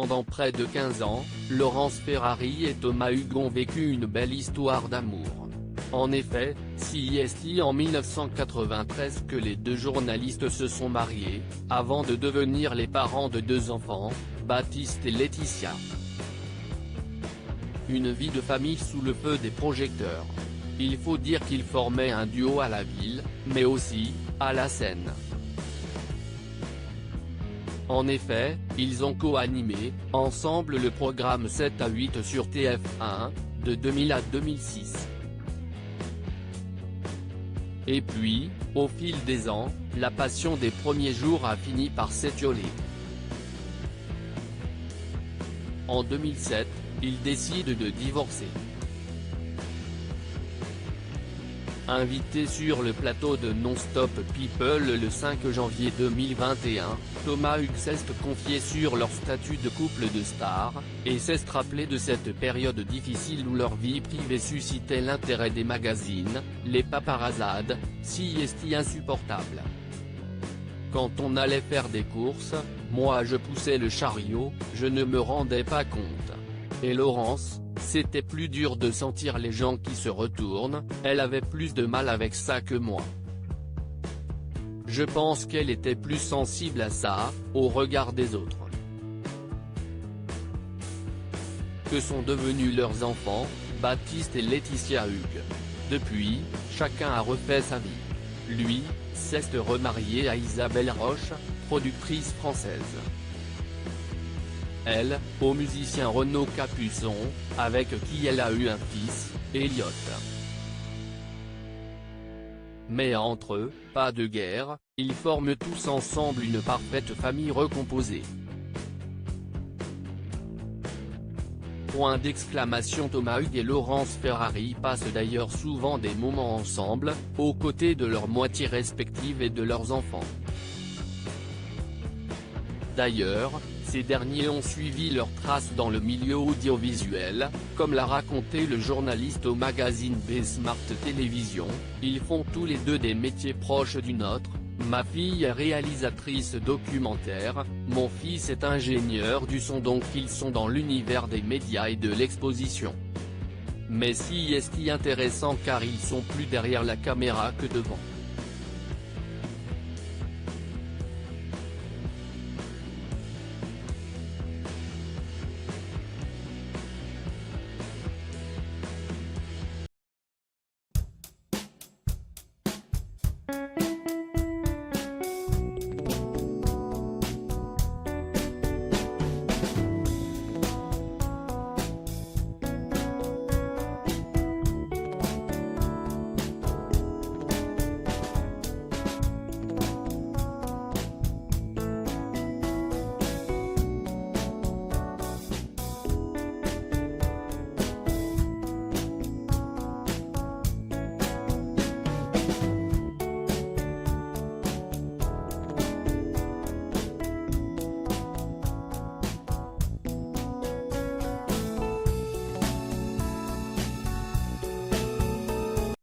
Pendant près de 15 ans, Laurence Ferrari et Thomas Hugues ont vécu une belle histoire d'amour. En effet, c'est en 1993 que les deux journalistes se sont mariés, avant de devenir les parents de deux enfants, Baptiste et Laetitia. Une vie de famille sous le feu des projecteurs. Il faut dire qu'ils formaient un duo à la ville, mais aussi, à la scène. En effet, ils ont co-animé, ensemble le programme 7 à 8 sur TF1, de 2000 à 2006. Et puis, au fil des ans, la passion des premiers jours a fini par s'étioler. En 2007, ils décident de divorcer. Invité sur le plateau de Non-Stop People le 5 janvier 2021, Thomas Hugues s'est confié sur leur statut de couple de stars, et s'est rappelé de cette période difficile où leur vie privée suscitait l'intérêt des magazines, les paparazzades, si insupportables. Quand on allait faire des courses, moi je poussais le chariot, je ne me rendais pas compte. Et Laurence, c'était plus dur de sentir les gens qui se retournent, elle avait plus de mal avec ça que moi. Je pense qu'elle était plus sensible à ça, au regard des autres. Que sont devenus leurs enfants, Baptiste et Laetitia Hugues? Depuis, chacun a refait sa vie. Lui, s'est remarié à Isabelle Roche, productrice française. Elle, au musicien Renaud Capuçon, avec qui elle a eu un fils, Elliot. Mais entre eux, pas de guerre, ils forment tous ensemble une parfaite famille recomposée. Point d'exclamation. Thomas Hugues et Laurence Ferrari passent d'ailleurs souvent des moments ensemble, aux côtés de leurs moitiés respectives et de leurs enfants. D'ailleurs, ces derniers ont suivi leurs traces dans le milieu audiovisuel, comme l'a raconté le journaliste au magazine B-Smart Télévision, ils font tous les deux des métiers proches du nôtre, ma fille est réalisatrice documentaire, mon fils est ingénieur du son, donc ils sont dans l'univers des médias et de l'exposition. Mais si intéressant car ils sont plus derrière la caméra que devant.